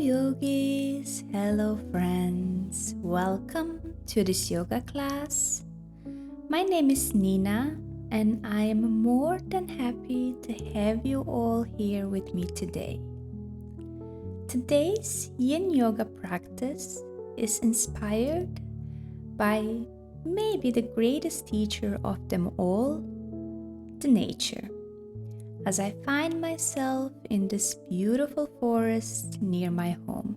yogis, hello friends, welcome to this yoga class. My name is Nina and I am more than happy to have you all here with me today. Today's Yin Yoga practice is inspired by maybe the greatest teacher of them all, the nature. As I find myself in this beautiful forest near my home.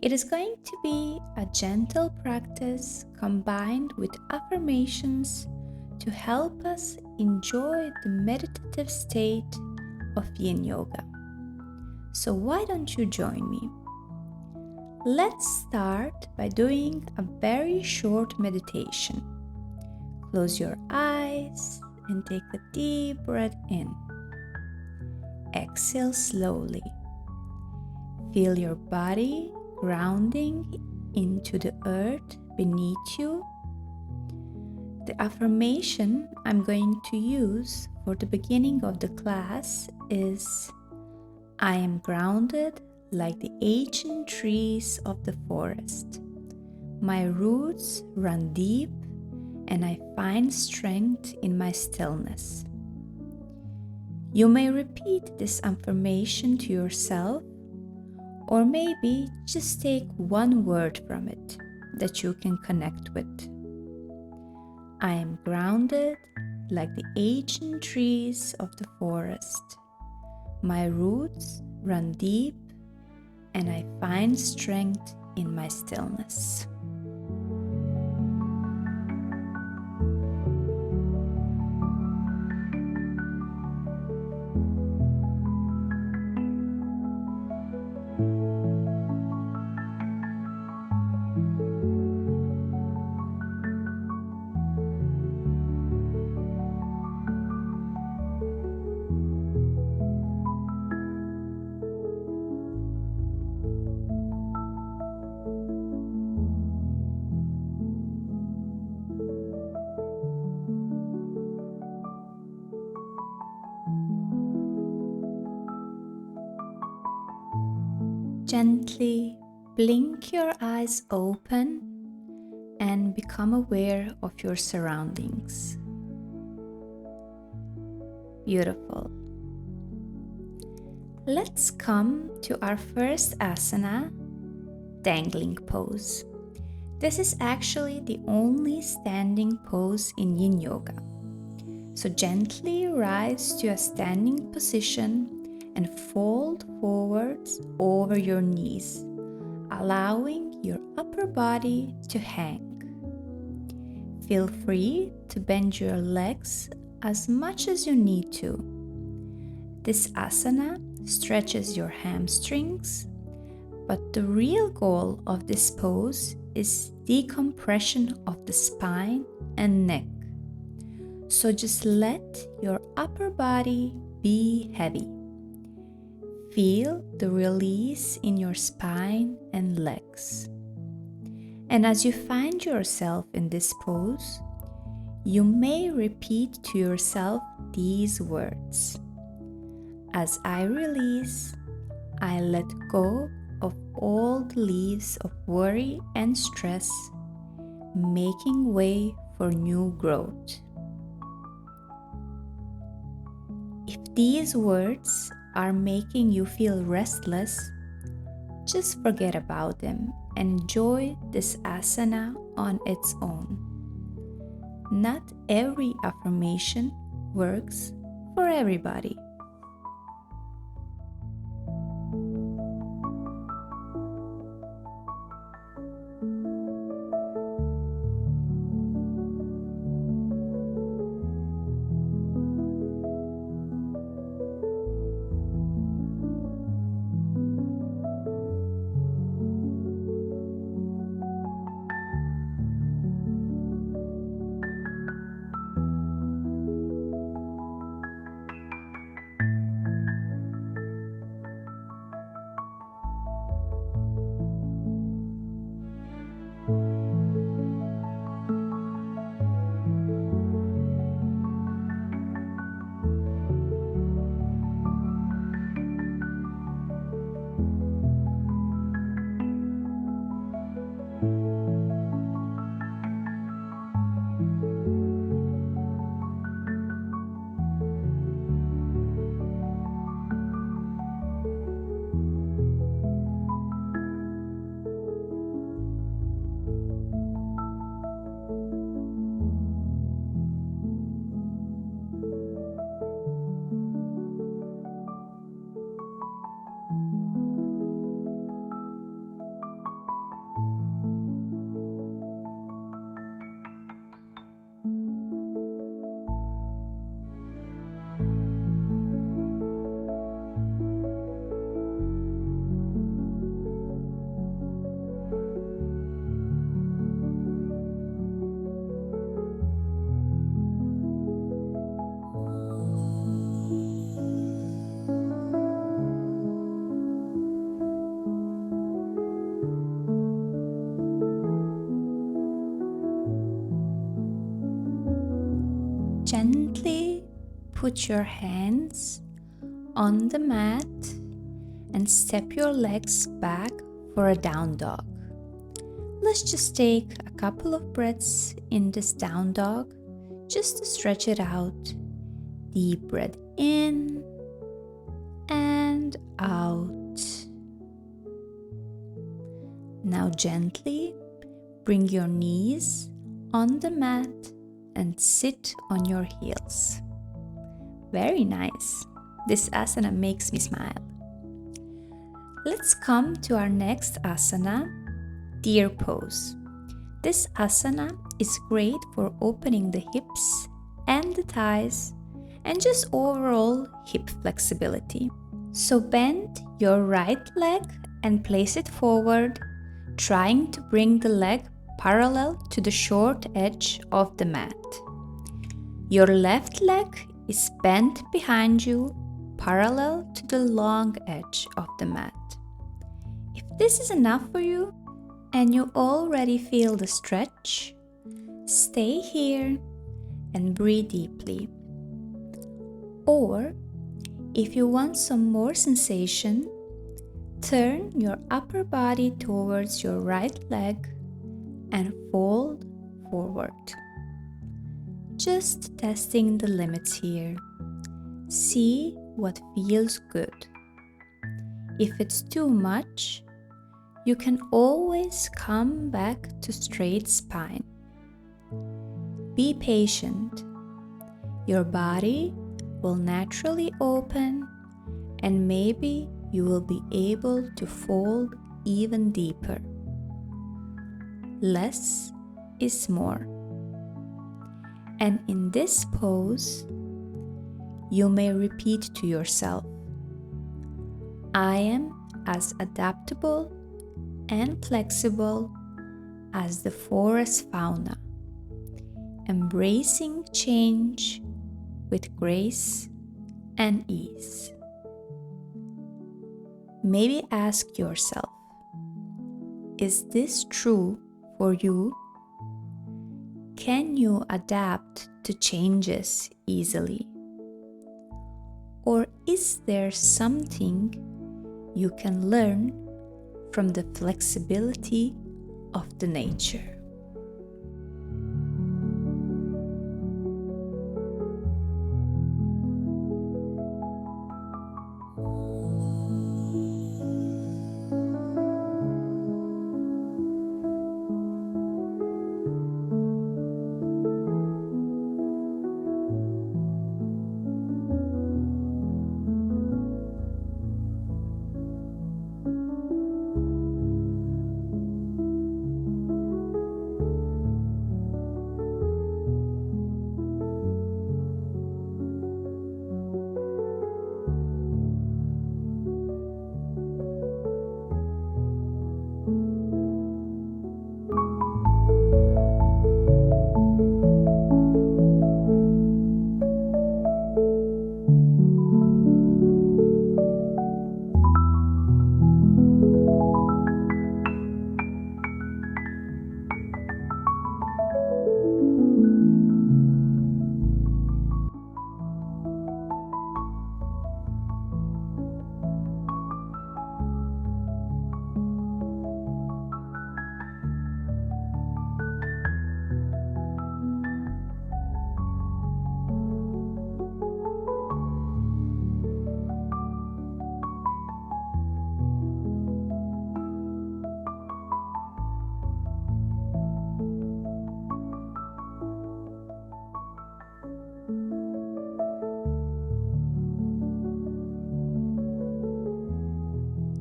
It is going to be a gentle practice combined with affirmations to help us enjoy the meditative state of Yin Yoga. So why don't you join me? Let's start by doing a very short meditation. Close your eyes and take a deep breath in. Exhale slowly. Feel your body grounding into the earth beneath you. The affirmation I'm going to use for the beginning of the class is I am grounded like the ancient trees of the forest. My roots run deep and I find strength in my stillness. You may repeat this affirmation to yourself, or maybe just take one word from it that you can connect with. I am grounded like the ancient trees of the forest. My roots run deep and I find strength in my stillness. Gently blink your eyes open and become aware of your surroundings. Beautiful. Let's come to our first asana, dangling pose. This is actually the only standing pose in Yin Yoga. So gently rise to a standing position and fold forwards over your knees, allowing your upper body to hang. Feel free to bend your legs as much as you need to. This asana stretches your hamstrings, but the real goal of this pose is decompression of the spine and neck. So just let your upper body be heavy. Feel the release in your spine and legs. And as you find yourself in this pose, you may repeat to yourself these words. As I release, I let go of all the leaves of worry and stress, making way for new growth. If these words are making you feel restless, just forget about them and enjoy this asana on its own. Not every affirmation works for everybody. put your hands on the mat and step your legs back for a down dog. Let's just take a couple of breaths in this down dog just to stretch it out. Deep breath in and out. Now gently bring your knees on the mat and sit on your heels. Very nice. This asana makes me smile. Let's come to our next asana, deer pose. This asana is great for opening the hips and the thighs and just overall hip flexibility. So bend your right leg and place it forward, trying to bring the leg parallel to the short edge of the mat. Your left leg is bent behind you, parallel to the long edge of the mat. If this is enough for you and you already feel the stretch, stay here and breathe deeply. Or, if you want some more sensation, turn your upper body towards your right leg and fold forward. Just testing the limits here. See what feels good. If it's too much, you can always come back to straight spine. Be patient. Your body will naturally open and maybe you will be able to fold even deeper. Less is more. And in this pose, you may repeat to yourself, I am as adaptable and flexible as the forest fauna, embracing change with grace and ease. Maybe ask yourself, is this true for you? Can you adapt to changes easily? Or is there something you can learn from the flexibility of the nature?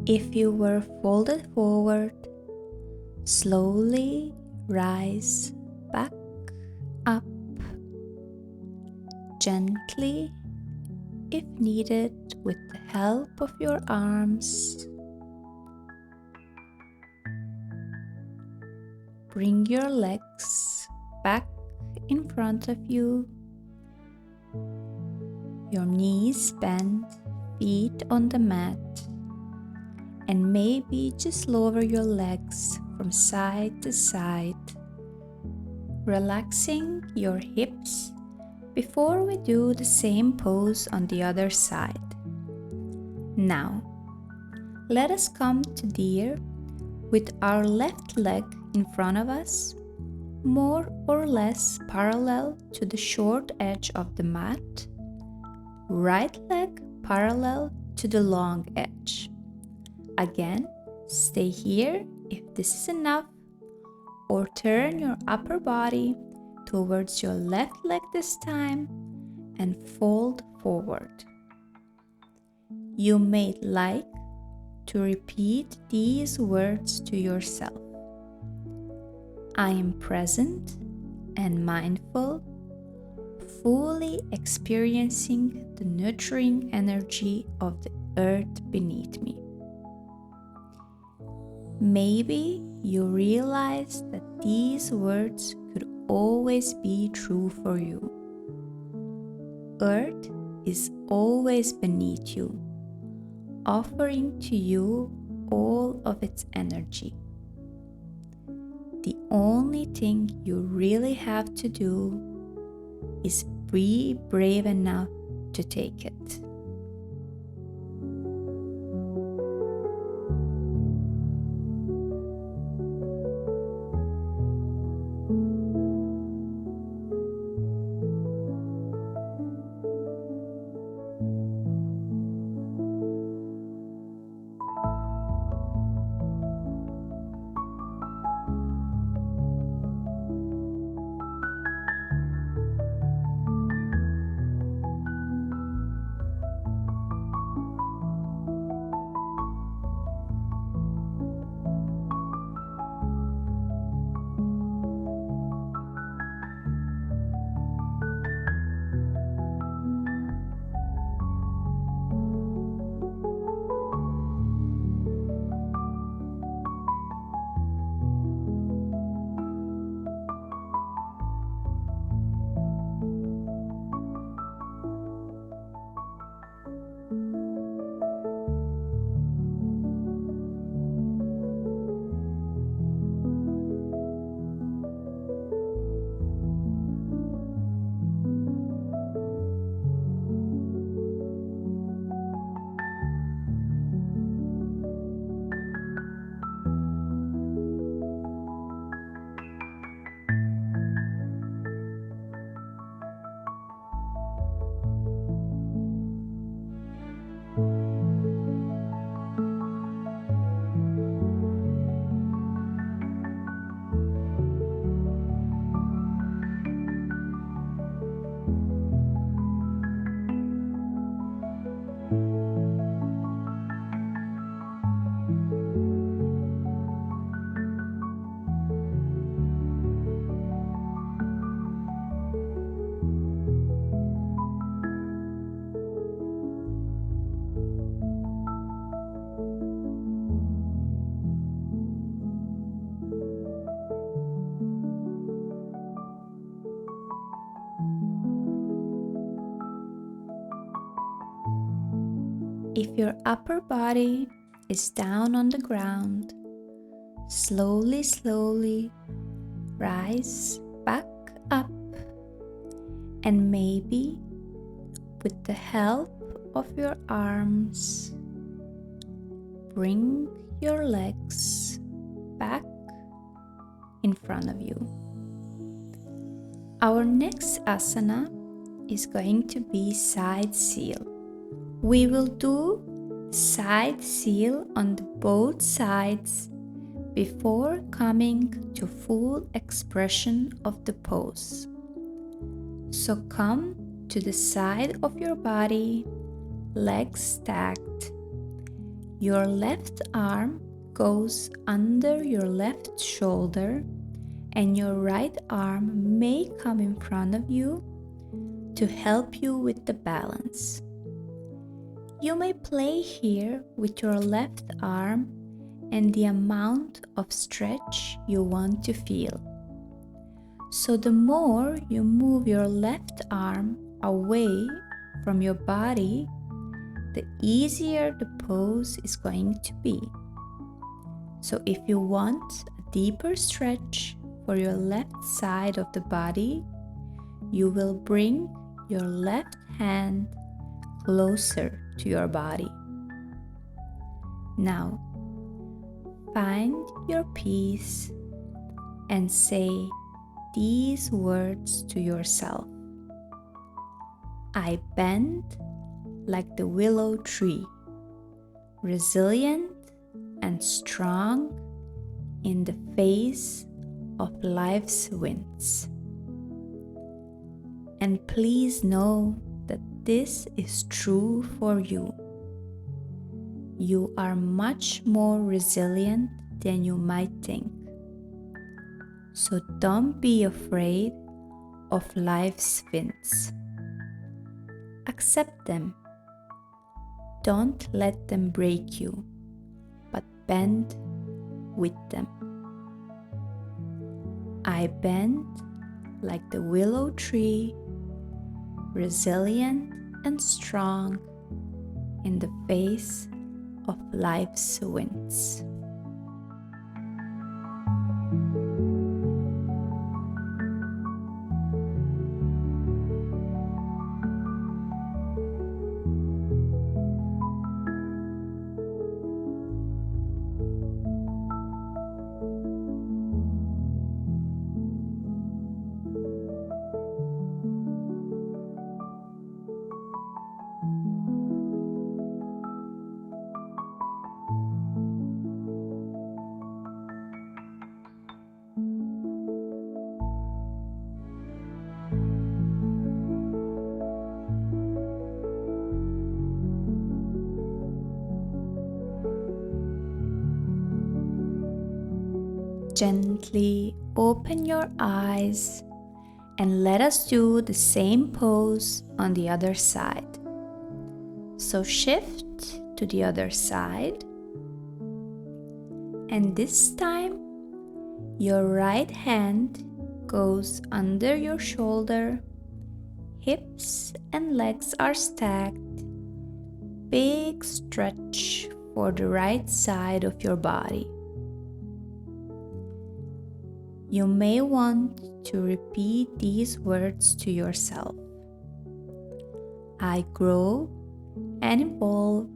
If you were folded forward, slowly rise back up, gently, if needed, with the help of your arms. Bring your legs back in front of you, your knees bent, feet on the mat, and maybe just lower your legs from side to side, relaxing your hips before we do the same pose on the other side. Now, let us come to deer with our left leg in front of us, more or less parallel to the short edge of the mat, right leg parallel to the long edge. Again, stay here if this is enough, or turn your upper body towards your left leg this time and fold forward. You may like to repeat these words to yourself. I am present and mindful, fully experiencing the nurturing energy of the earth beneath me. Maybe you realize that these words could always be true for you. Earth is always beneath you, offering to you all of its energy. The only thing you really have to do is be brave enough to take it. If your upper body is down on the ground, slowly rise back up, and maybe with the help of your arms, bring your legs back in front of you. Our next asana is going to be side seal. We will do side seal on both sides before coming to full expression of the pose. So come to the side of your body, legs stacked. Your left arm goes under your left shoulder, and your right arm may come in front of you to help you with the balance. You may play here with your left arm and the amount of stretch you want to feel. So the more you move your left arm away from your body, the easier the pose is going to be. So if you want a deeper stretch for your left side of the body, you will bring your left hand closer to your body. Now, find your peace and say these words to yourself. I bend like the willow tree, resilient and strong in the face of life's winds. And please know that this is true for you. You are much more resilient than you might think. So don't be afraid of life's winds. Accept them. Don't let them break you, but bend with them. I bend like the willow tree, resilient and strong in the face of life's winds. Gently open your eyes and let us do the same pose on the other side. So shift to the other side, and this time your right hand goes under your shoulder, hips and legs are stacked, big stretch for the right side of your body. You may want to repeat these words to yourself. I grow and evolve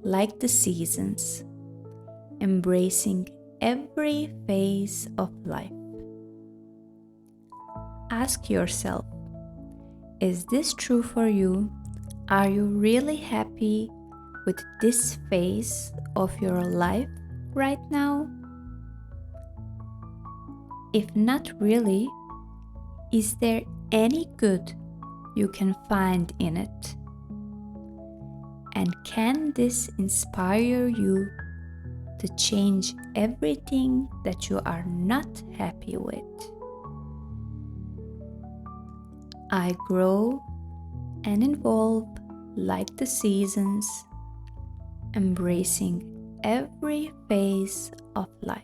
like the seasons, embracing every phase of life. Ask yourself, is this true for you? Are you really happy with this phase of your life right now? If not really, is there any good you can find in it? And can this inspire you to change everything that you are not happy with? I grow and evolve like the seasons, embracing every phase of life.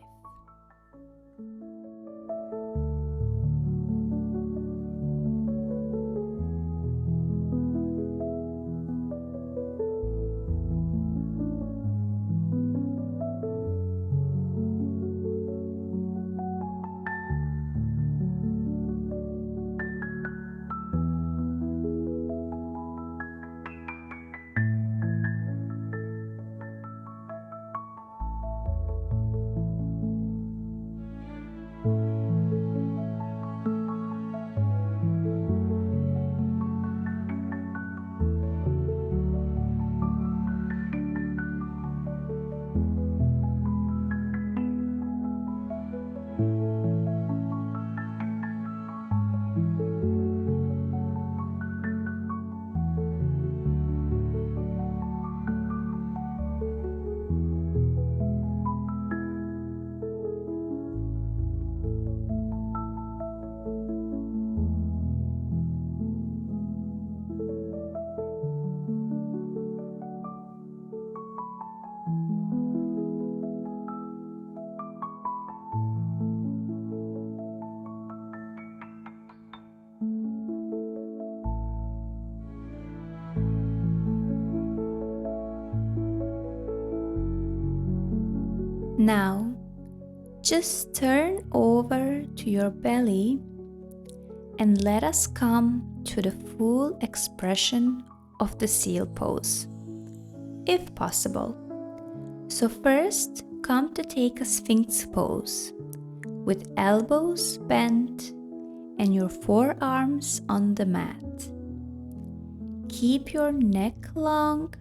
Now, just turn over to your belly and let us come to the full expression of the seal pose, if possible. So first, come to take a Sphinx pose with elbows bent and your forearms on the mat. Keep your neck long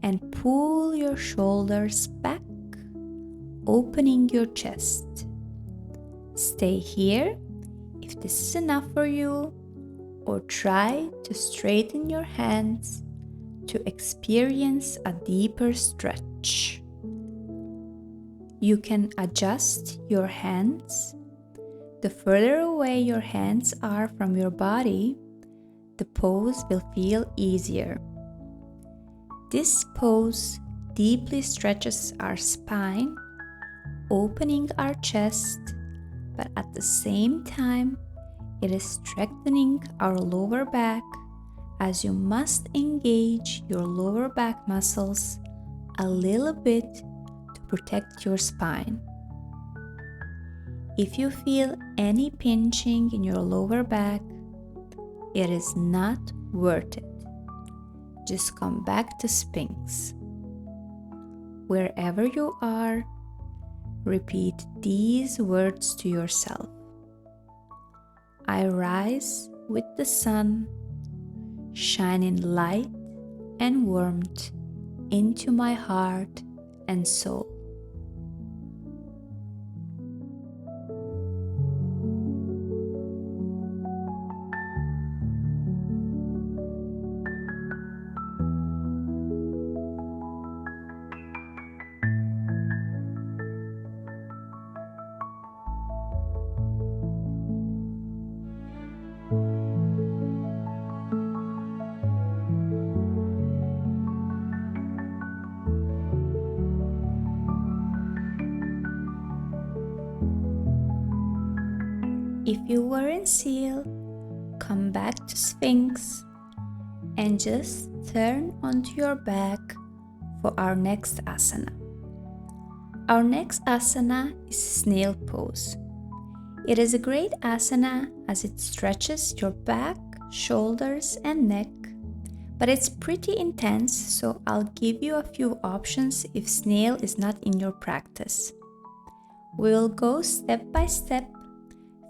and pull your shoulders back, opening your chest. Stay here if this is enough for you, or try to straighten your hands to experience a deeper stretch. You can adjust your hands. The further away your hands are from your body, the pose will feel easier. This pose deeply stretches our spine, opening our chest, but at the same time, it is strengthening our lower back, as you must engage your lower back muscles a little bit to protect your spine. If you feel any pinching in your lower back, it is not worth it. Just come back to Sphinx. Wherever you are, repeat these words to yourself. I rise with the sun, shining light and warmth into my heart and soul. If you were in seal, come back to Sphinx and just turn onto your back for our next asana. Our next asana is snail pose. It is a great asana as it stretches your back, shoulders, and neck, but it's pretty intense, so I'll give you a few options if snail is not in your practice. We will go step by step.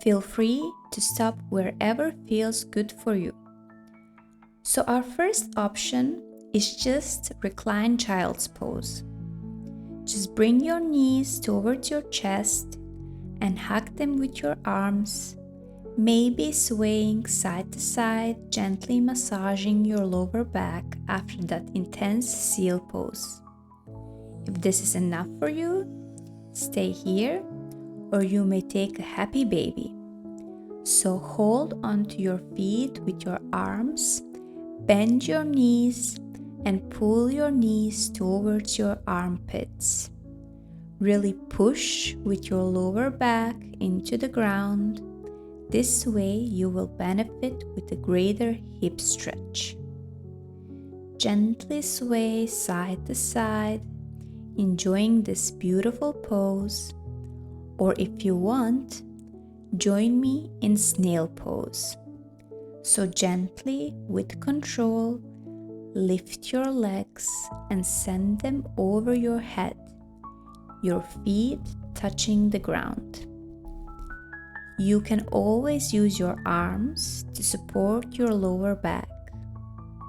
Feel free to stop wherever feels good for you. So our first option is just recline child's pose. Just bring your knees towards your chest and hug them with your arms, maybe swaying side to side, gently massaging your lower back after that intense seal pose. If this is enough for you, stay here, or you may take a happy baby. So hold onto your feet with your arms, bend your knees, and pull your knees towards your armpits. Really push with your lower back into the ground. This way you will benefit with a greater hip stretch. Gently sway side to side, enjoying this beautiful pose. Or if you want, join me in snail pose. So gently, with control, lift your legs and send them over your head, your feet touching the ground. You can always use your arms to support your lower back.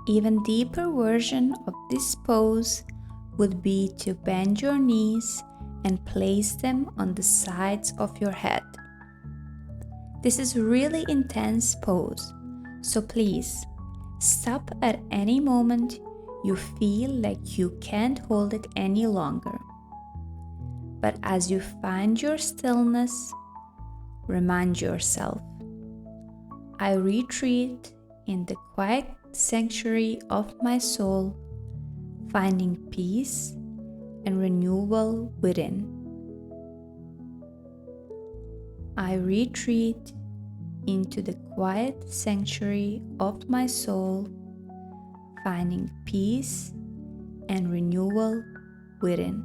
Even deeper version of this pose would be to bend your knees and place them on the sides of your head. This is really intense pose, so please stop at any moment you feel like you can't hold it any longer. But as you find your stillness, remind yourself, I retreat in the quiet sanctuary of my soul, finding peace and renewal within. I retreat into the quiet sanctuary of my soul, finding peace and renewal within.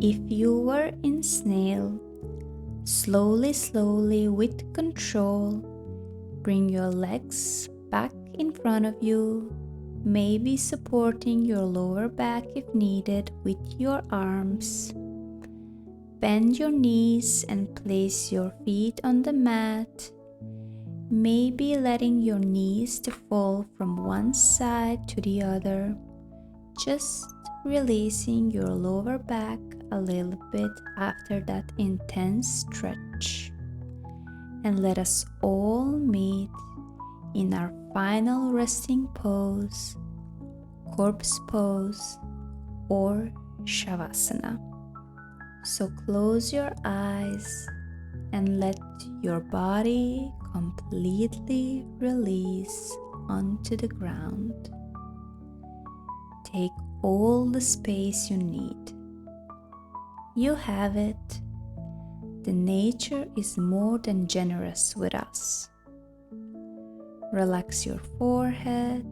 If you were in snail, slowly with control, bring your legs back in front of you, maybe supporting your lower back if needed with your arms. Bend your knees and place your feet on the mat, maybe letting your knees to fall from one side to the other, just releasing your lower back a little bit after that intense stretch. And let us all meet in our final resting pose, corpse pose, or shavasana. So close your eyes and let your body completely release onto the ground. Take all the space you need. You have it. The nature is more than generous with us. Relax your forehead,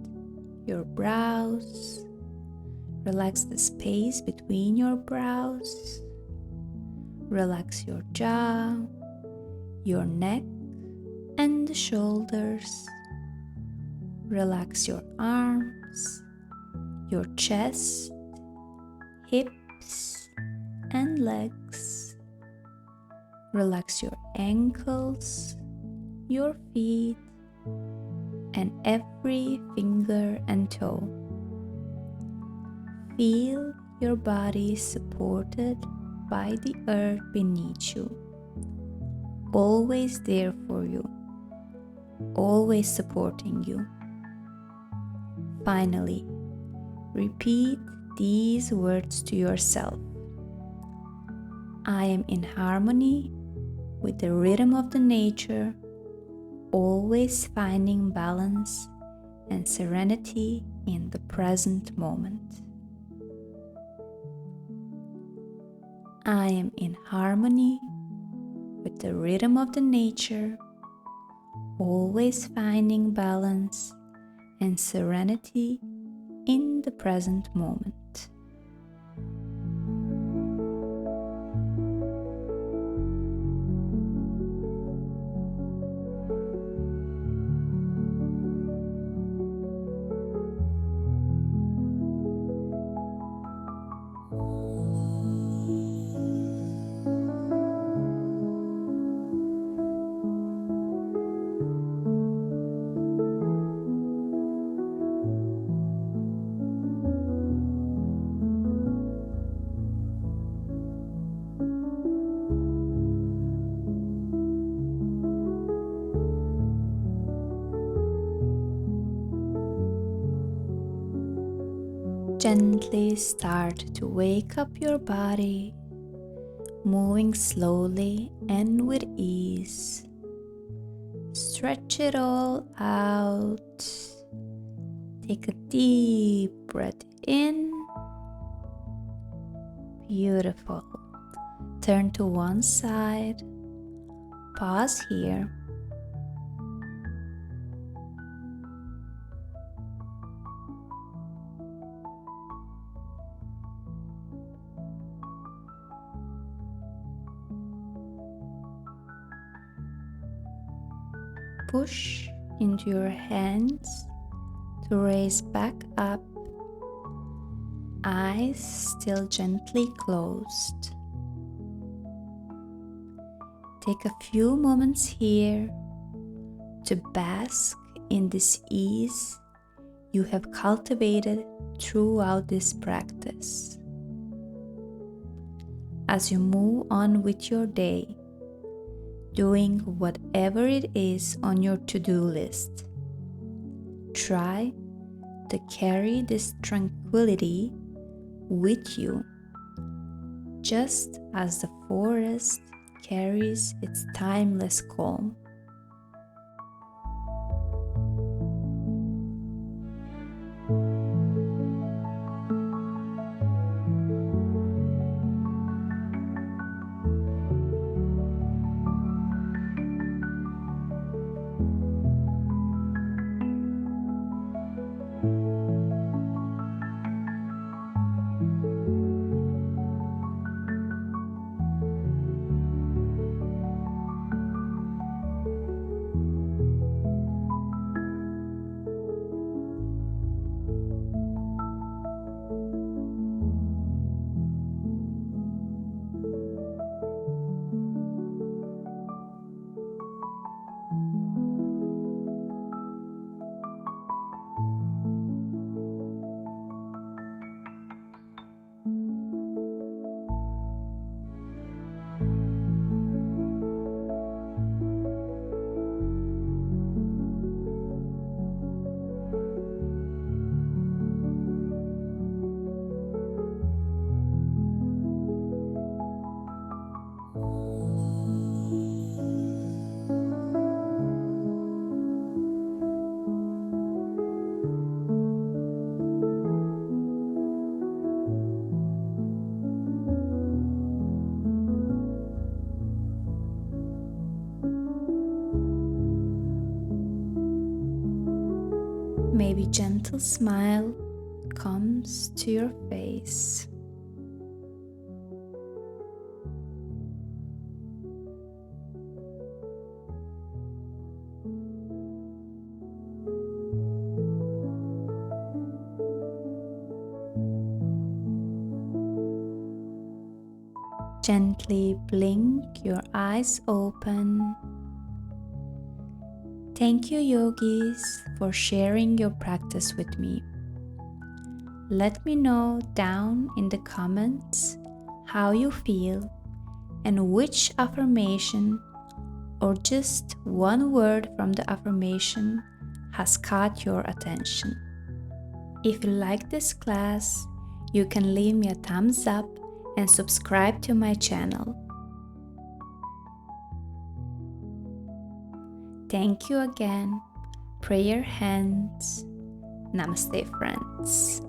your brows. Relax the space between your brows. Relax your jaw, your neck, and the shoulders. Relax your arms, your chest, hips, and legs. Relax your ankles, your feet, and every finger and toe. Feel your body supported by the earth beneath you, always there for you, always supporting you. Finally, repeat these words to yourself. I am in harmony with the rhythm of the nature, always finding balance and serenity in the present moment. I am in harmony with the rhythm of the nature, always finding balance and serenity in the present moment. Gently start to wake up your body, moving slowly and with ease. Stretch it all out. Take a deep breath in. Beautiful. Turn to one side. Pause here. Push into your hands to raise back up, eyes still gently closed. Take a few moments here to bask in this ease you have cultivated throughout this practice. As you move on with your day, doing whatever it is on your to-do list, try to carry this tranquility with you, just as the forest carries its timeless calm. maybe gentle smile comes to your face. Gently blink your eyes open. Thank you, yogis, for sharing your practice with me. Let me know down in the comments how you feel and which affirmation or just one word from the affirmation has caught your attention. If you like this class, you can leave me a thumbs up and subscribe to my channel. Thank you again. Prayer hands. Namaste, friends.